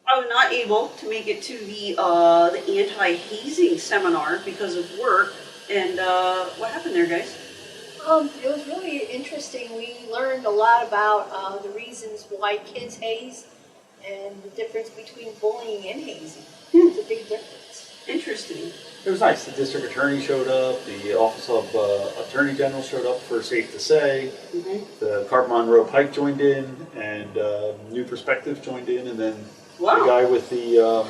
I was not able to make it to the anti-hazing seminar because of work. And what happened there, guys? It was really interesting. We learned a lot about the reasons why kids haze and the difference between bullying and hazing. It's a big difference. Interesting. It was nice. The district attorney showed up. The Office of Attorney General showed up for Safe to Say. The Carbon Monroe Pike joined in, and New Perspectives joined in, and then the guy with the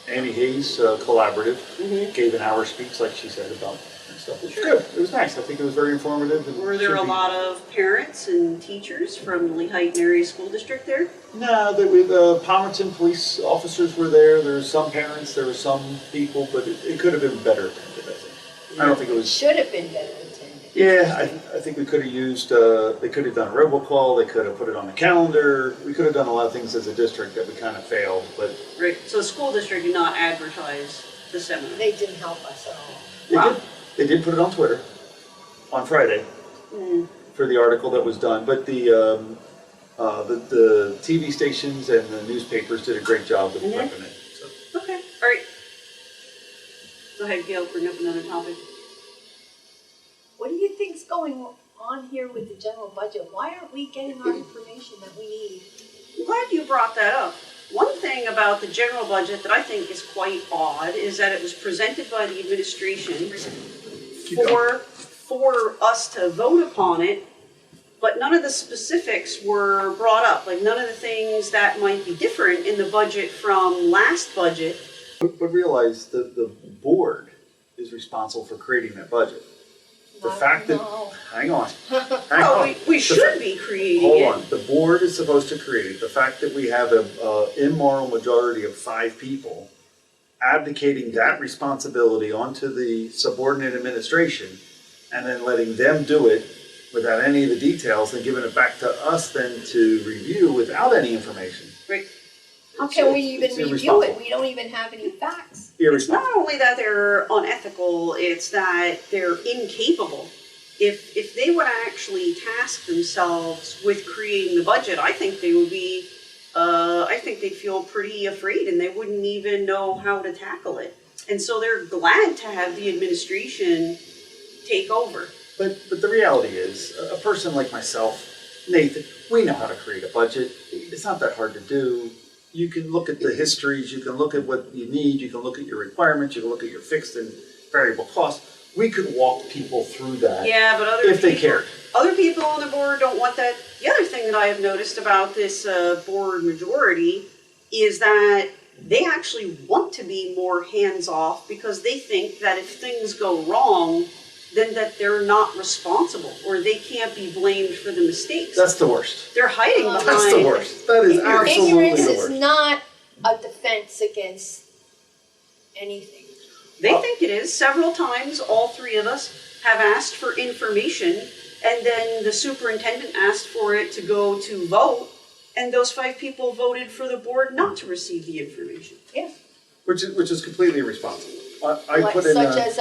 Annie Hayes Collaborative gave an hour speech, like she said, about and stuff. It was good. It was nice. I think it was very informative. And were there a lot of parents and teachers from the Lehigh Area School District there? No, the Palmerton police officers were there. There were some parents, there were some people, but it could have been better attended, I think. I don't think it was... Should have been better attended. Yeah, I think we could have used, they could have done a robocall, they could have put it on the calendar. We could have done a lot of things as a district that we kind of failed, but... Right, so the school district did not advertise the seminar? They didn't help us at all. They did put it on Twitter on Friday for the article that was done, but the TV stations and the newspapers did a great job with prepping it. So. Okay, all right. Go ahead, Gail, bring up another topic. What do you think's going on here with the general budget? Why aren't we getting our information that we need? I'm glad you brought that up. One thing about the general budget that I think is quite odd is that it was presented by the administration for us to vote upon it, but none of the specifics were brought up. Like none of the things that might be different in the budget from last budget. But realize the board is responsible for creating that budget. The fact that, hang on. We should be creating Hold it. on, the board is supposed to create it. The fact that we have an immoral majority of 5 people abdicating that responsibility onto the subordinate administration and then letting them do it without any of the details and giving it back to us then to review without any information. Right. How can we even review it? We don't even have any facts. It's not only that they're unethical, it's that they're incapable. If they would actually task themselves with creating the budget, I think they would be, I think they'd feel pretty afraid and they wouldn't even know how to tackle it. And so they're glad to have the administration take over. But the reality is, a person like myself, Nathan, we know how to create a budget. It's not that hard to do. You can look at the histories, you can look at what you need, you can look at your requirements, you can look at your fixed and variable costs. We could walk people through that if they cared. Other people on the board don't want that. The other thing that I have noticed about this board majority is that they actually want to be more hands-off because they think that if things go wrong, then that they're not responsible or they can't be blamed for the mistakes. That's the worst. They're hiding behind. That's the worst. That is absolutely the worst. Ignorance is not a defense against anything. They think it is. Several times, all 3 of us have asked for information, and then the superintendent asked for it to go to vote, and those 5 people voted for the board not to receive the information. Yeah. Which is completely irresponsible. Such as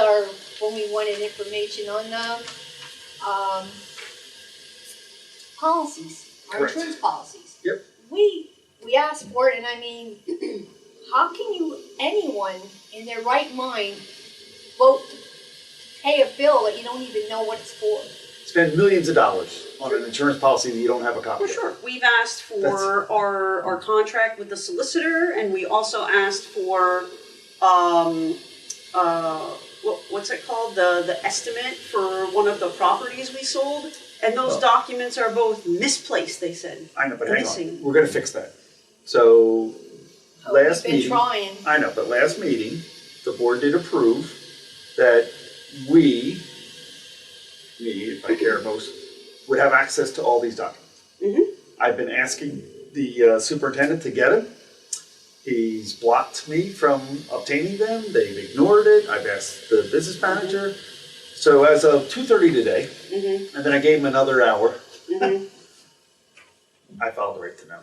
when we wanted information on the policies, our insurance policies. Yep. We asked for it, and I mean, how can anyone in their right mind vote to pay a bill that you don't even know what it's for? Spend millions of dollars on an insurance policy that you don't have a copy of. For sure. We've asked for our contract with the solicitor, and we also asked for what's it called? The estimate for one of the properties we sold. And those documents are both misplaced, they said. I know, but hang on. We're going to fix that. So last meeting, trying. I know, but last meeting, the board did approve that me, if I care most, would have access to all these documents. I've been asking the superintendent to get them. He's blocked me from obtaining them. They've ignored it. I've asked the business manager. So as of 2:30 today, and then I gave him another hour, I filed the right to know.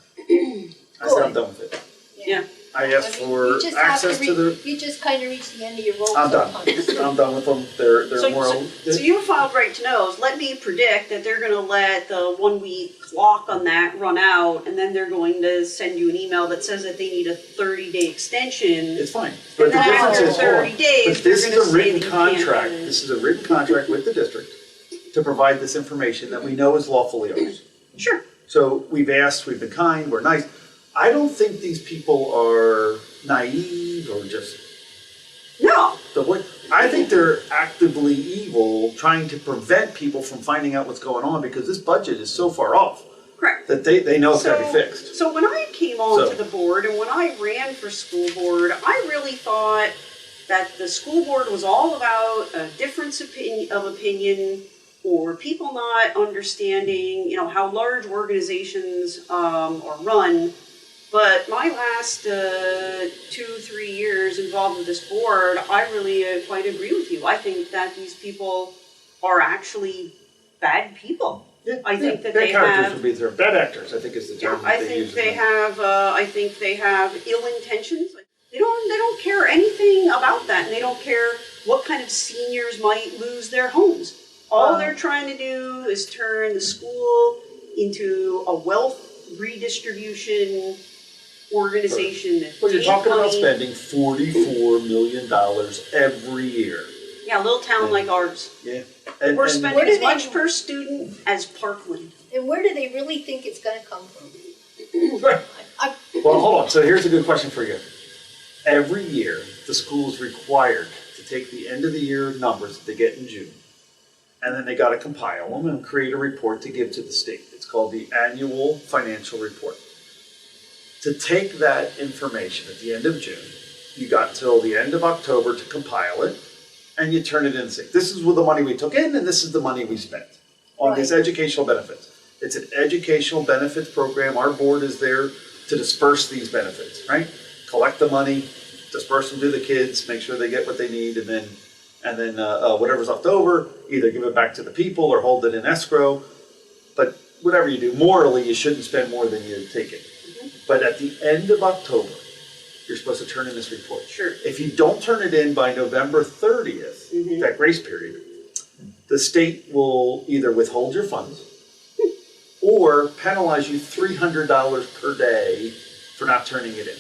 I said I'm done with it. Yeah. I asked for you just have access to the, You just kind of reach the end of your rope I'm done. sometimes. I'm done with them. They're more. So you filed right to knows. Let me predict that they're going to let the 1 week clock on that run out, and then they're going to send you an email that says that they need a 30-day extension. It's fine. But And the then difference after is, hold on. 30 days, But this they're is gonna a say written that you can't contract. do it. This is a written contract with the district to provide this information that we know is lawfully ours. Sure. So we've asked, we've been kind, we're nice. I don't think these people are naive or just No. I think they're actively evil, trying to prevent people from finding out what's going on because this budget is so far off Correct. that they know it's gotta be fixed. So when I came on So- to the board and when I ran for school board, I really thought that the school board was all about a difference of opinion or people not understanding, how large organizations are run. But my last 2-3 years involved with this board, I really quite agree with you. I think that these people are actually bad people. I think that bad they characters have. would be, they're bad actors, I think is the Yeah, term I that they use. think they have ill intentions. They don't care anything about that, and they don't care what kind of seniors might lose their homes. All they're trying to do is turn the school into a wealth redistribution organization that Well, you're take talking about money. spending $44 million every year. Yeah, a little town like ours. Yeah. We're Where spending do as they- much per student as Parkland. And where do they really think it's going to come from? Well, hold on, so here's a good question for you. Every year, the school is required to take the end of the year numbers that they get in June, and then they gotta compile them and create a report to give to the state. It's called the annual financial report. To take that information at the end of June, you got till the end of October to compile it, and you turn it in and say, this is what the money we took in, and this is the money we spent on these educational benefits. It's an educational benefits program. Our board is there to disperse these benefits, right? Collect the money, disperse them to the kids, make sure they get what they need, and then whatever's left over, either give it back to the people or hold it in escrow. But whatever you do, morally, you shouldn't spend more than you take in. But at the end of October, you're supposed to turn in this report. Sure. If you don't turn it in by November 30th, that grace period, the state will either withhold your funds or penalize you $300 per day for not turning it in.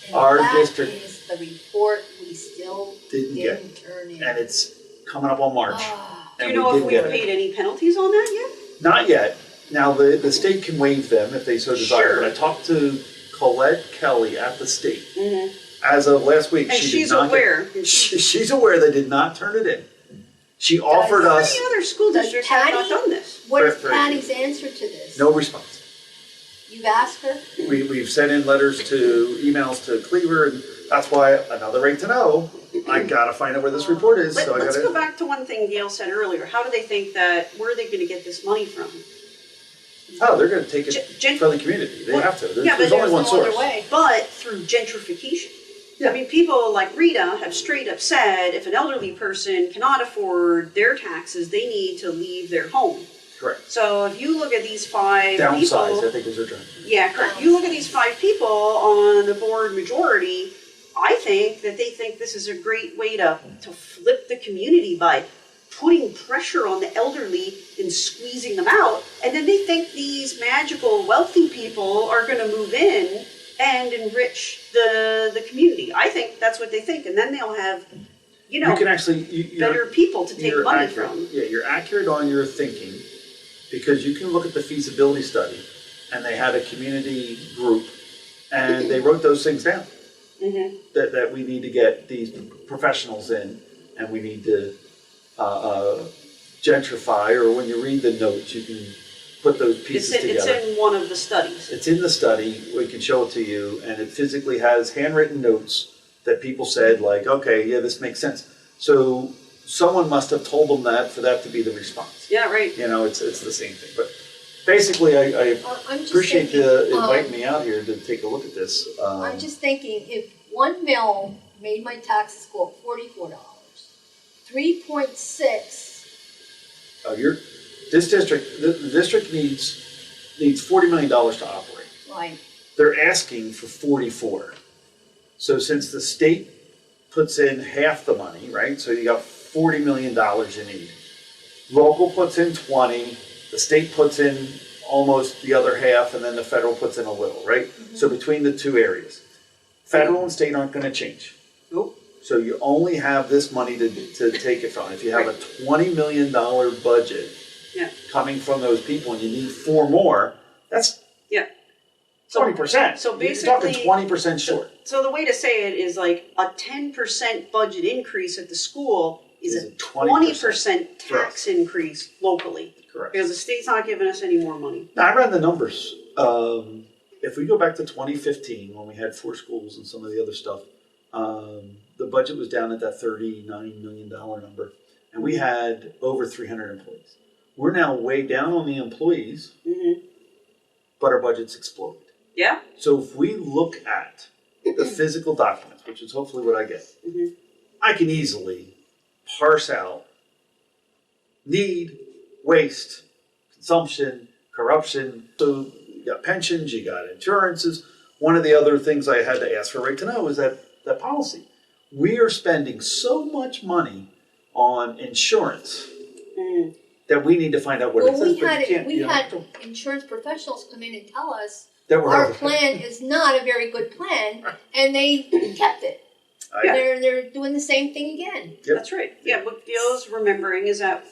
And Our that district is the report we still didn't get. didn't turn in. And it's coming up on March. Ah. Do and you know if didn't we've get it. paid any penalties on that yet? Not yet. Now, the state can waive them if they so desire, Sure. but I talked to Colette Kelly at the state. Mm-hmm. As of last week, And she she's did not aware. she's aware they did not turn it in. She offered How us many other school Does districts have not Patty- done this? What is Very- Patty's answer to this? no response. You've asked her? We've sent in letters emails to Cleaver, and that's why another right to know. I gotta find out where this report is, so I Let's go gotta. back to one thing Gail said earlier. How do they think that, where are they gonna get this money from? Oh, they're gonna take it Gen- from the community. They Well, have to. yeah, There's but only one no other source. way. But through gentrification. Yeah. I mean, people like Rita have straight up said if an elderly person cannot afford their taxes, they need to leave their home. Correct. So if you look at these 5 Downsize, people, I think is their term. yeah, correct. You look at these 5 people on the board majority, I think that they think this is a great way to flip the community by putting pressure on the elderly and squeezing them out. And then they think these magical wealthy people are going to move in and enrich the community. I think that's what they think. And then they'll have, You can actually, better people to take you're money accurate. from. Yeah, you're accurate on your thinking, because you can look at the feasibility study, and they had a community group, and they wrote those things down. Mm-hmm. That we need to get these professionals in, and we need to gentrify, or when you read the notes, you can put those pieces It's together. in one of the studies. It's in the study, we can show it to you, and it physically has handwritten notes that people said, like, okay, yeah, this makes sense. So someone must have told them that for that to be the response. Yeah, right. It's the same thing. But basically, I I'm just appreciate thinking, you inviting me out here to take a look at this. I'm just thinking, if 1 mil made my taxes go up $44, 3.6, This district, the district needs $40 million to operate. right, They're asking for 44. So since the state puts in half the money, right? So you got $40 million you need. Local puts in 20, the state puts in almost the other half, and then the federal puts in a little, right? So between the two areas, federal and state aren't gonna change. Nope. So you only have this money to take it from. If you have a $20 million budget Yeah. coming from those people and you need 4 more, that's Yeah. So 20%. so You're basically- talking 20% short. So the way to say it is like a 10% budget increase at the school is a 20% tax increase locally. Correct. Because the state's not giving us any more money. Now, I ran the numbers. If we go back to 2015, when we had 4 schools and some of the other stuff, the budget was down at that $39 million number, and we had over 300 employees. We're now way down on the employees, but our budget's exploded. Yeah. So if we look at the physical documents, which is hopefully what I get, I can easily parse out need, waste, consumption, corruption. So you got pensions, you got insurances. One of the other things I had to ask for right to know is that policy. We are spending so much money on insurance that we need to find out what it says. We had insurance professionals come in and tell us that we're our plan is not a very good plan, and they kept it. They're doing the same thing again. Yep. That's right. Yeah, what Gail's remembering is that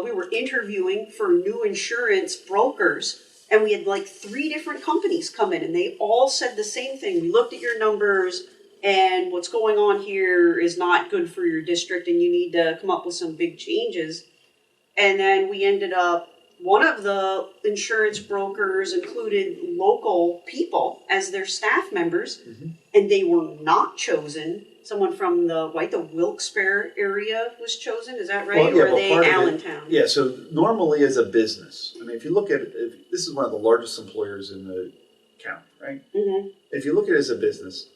we were interviewing for new insurance brokers, and we had like 3 different companies come in, and they all said the same thing. We looked at your numbers, and what's going on here is not good for your district, and you need to come up with some big changes. And then we ended up, one of the insurance brokers included local people as their staff members, and they were not chosen. Someone from the Wilkes-Barre area was chosen, is that right? Or are they Allentown? Yeah, so normally as a business, I mean, if you look at it, this is one of the largest employers in the county, right? If you look at it as a business,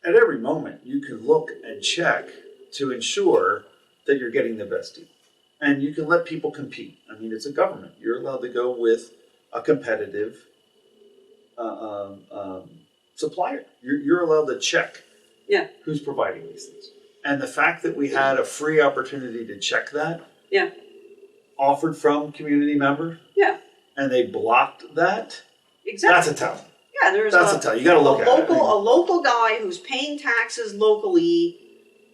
at every moment you can look and check to ensure that you're getting the best deal. And you can let people compete. I mean, it's a government. You're allowed to go with a competitive supplier. You're allowed to check who's providing these things. And the fact that we had a free opportunity to check that, offered from community members, and they blocked that, that's a tell. Yeah, there's a tell. You got to look at it. A local guy who's paying taxes locally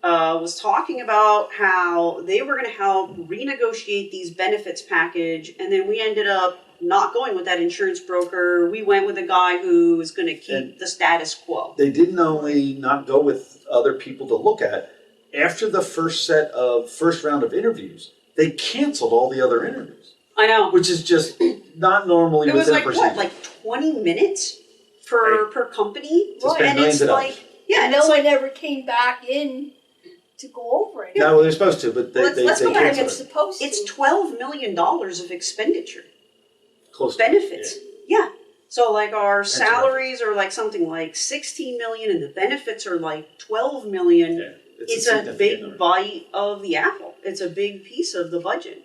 was talking about how they were going to help renegotiate these benefits package, and then we ended up not going with that insurance broker. We went with a guy who was going to keep the status quo. They didn't only not go with other people to look at. After the first round of interviews, they canceled all the other interviews. I know. Which is just not normally it was within like procedure. what, like 20 minutes per company? To spend and millions it's of like, dollars. yeah, no one ever came back in to go over it. No, well, they're supposed to, but they let's go back. canceled It's it. supposed to. It's $12 million of expenditure. Close Benefits. To it, Yeah. So like our right. salaries are like something like 16 million and the benefits are like 12 million. Yeah, It's a significant big number. bite of the apple. It's a big piece of the budget.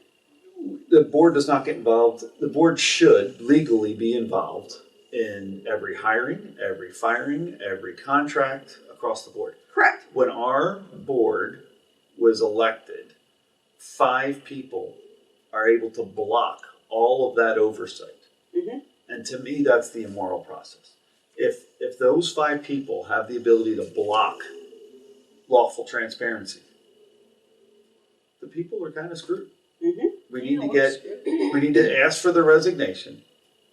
The board does not get involved. The board should legally be involved in every hiring, every firing, every contract across the board. Correct. When our board was elected, 5 people are able to block all of that oversight. And to me, that's the immoral process. If those 5 people have the ability to block lawful transparency, the people are kind of screwed. We need to ask for their resignation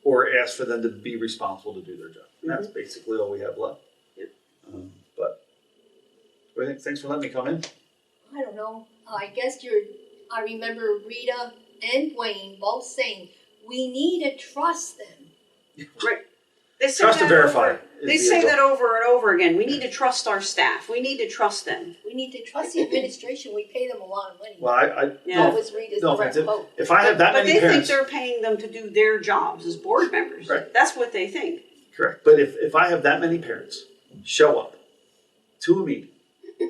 or ask for them to be responsible to do their job. And that's basically all we have left. But what do you think? Thanks for letting me come in. I don't know. I guess I remember Rita and Wayne both saying, we need to trust them. Right. They say Trust that to verify. over- They say that over and over again. We need to trust our staff. We need to trust them. We need to trust the administration. We pay them a lot of money. Well, That was Rita's no direct offense. quote. If I have that But many they think parents, they're paying them to do their jobs as board members. Right. That's what they think. correct. But if I have that many parents show up to a meeting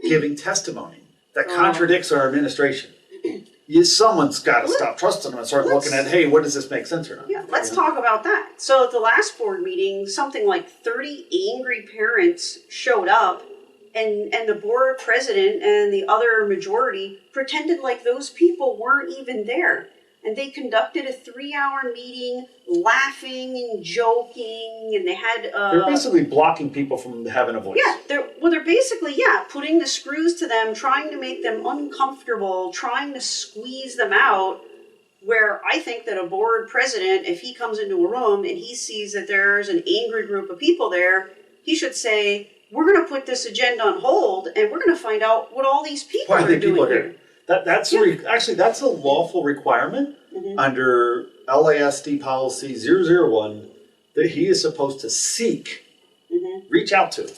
giving testimony that contradicts our administration, someone's got to stop trusting them and start looking at, hey, what does this make sense or not? Yeah, let's talk about that. So at the last board meeting, something like 30 angry parents showed up, and the board president and the other majority pretended like those people weren't even there. And they conducted a 3-hour meeting, laughing and joking, and they had They're basically blocking people from having a voice. yeah, they're basically putting the screws to them, trying to make them uncomfortable, trying to squeeze them out. Where I think that a board president, if he comes into a room and he sees that there's an angry group of people there, he should say, we're going to put this agenda on hold and we're going to find out what all these people Why are the doing people are here. here. Actually, that's a lawful requirement under LASD policy 001 that he is supposed to seek, reach out to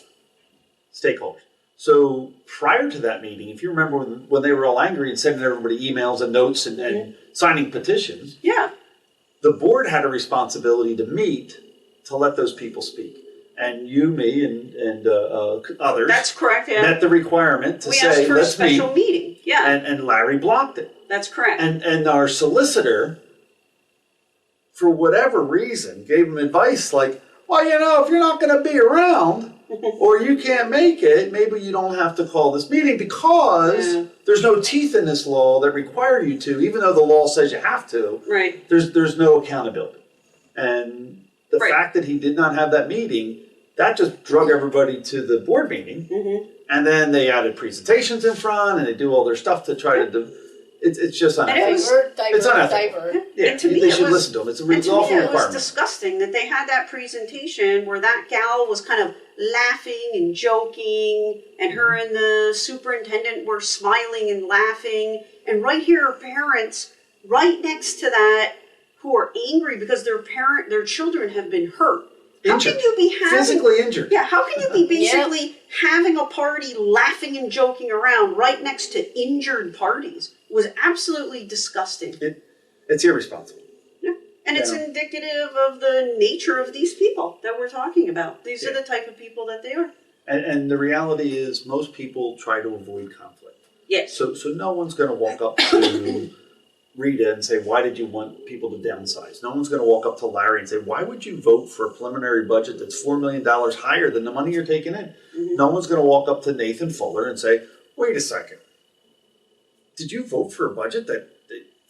stakeholders. So prior to that meeting, if you remember when they were all angry and sending everybody emails and notes and signing petitions, the board had a responsibility to meet to let those people speak. And you, me, and others. That's correct. Yeah. Met the requirement to we say, asked for let's a special meet. meeting. Yeah. And Larry blocked it. That's correct. And our solicitor, for whatever reason, gave him advice like, well, if you're not going to be around or you can't make it, maybe you don't have to call this meeting because there's no teeth in this law that require you to, even though the law says you have to. Right. There's no accountability. And the fact that he did not have that meeting, that just drug everybody to the board meeting. And then they added presentations in front and they do all their stuff to try to do. It's just unethical. It's unethical. Yeah, and to me they should was, listen to him. It's a and to lawful me it was requirement. disgusting that they had that presentation where that gal was kind of laughing and joking, and her and the superintendent were smiling and laughing, and right here are parents right next to that who are angry because their children have been hurt. Injured. How can you be physically injured? Yeah, how can you be basically having a party, laughing and joking around right next to injured parties? It was absolutely disgusting. It's irresponsible. Yeah, and it's indicative of the nature of these people that we're talking about. These are the type of people that they are. And the reality is most people try to avoid conflict. Yes. So no one's going to walk up to Rita and say, why did you want people to downsize? No one's going to walk up to Larry and say, why would you vote for a preliminary budget that's $4 million higher than the money you're taking in? No one's going to walk up to Nathan Fuller and say, wait a second. Did you vote for a budget that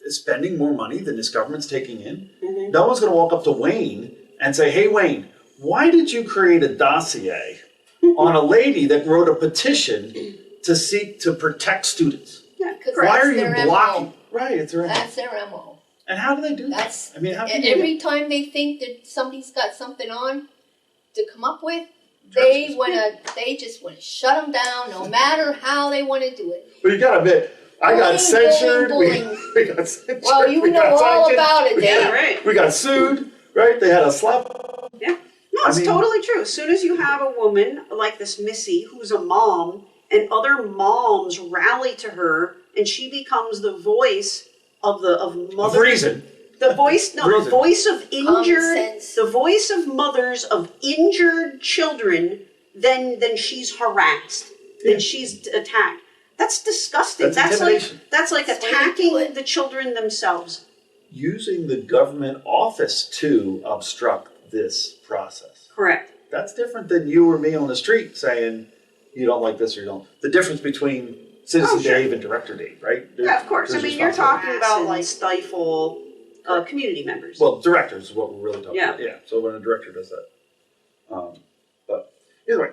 is spending more money than this government's taking in? No one's going to walk up to Wayne and say, hey, Wayne, why did you create a dossier on a lady that wrote a petition to seek to protect students? Yeah, why are you blocking? Right, it's their MO. That's their MO. And how do they do that? I mean, how can every time they think that somebody's got something on to come up with, they just want to shut them down, no matter how they want to do it. But you gotta admit, I got censured. Bullying. We got censured. Well, you know all about it, Dave. Right. We got sued. Right? They had a slap. Yeah. No, it's totally true. As soon as you have a woman like this Missy, who's a mom, and other moms rally to her, and she becomes the voice of mother. Reason. The voice, no, the voice of injured, sense. the voice of mothers of injured children. Then she's harassed. Then she's attacked. That's disgusting. That's like attacking the children themselves. Using the government office to obstruct this process. Correct. That's different than you or me on the street saying you don't like this or you don't. The difference between Citizen Dave and Director Dave, right? Yeah, of course. I mean, you're talking about like stifle community members. Well, directors is what we're really talking about. Yeah. So when a director does that. But either way,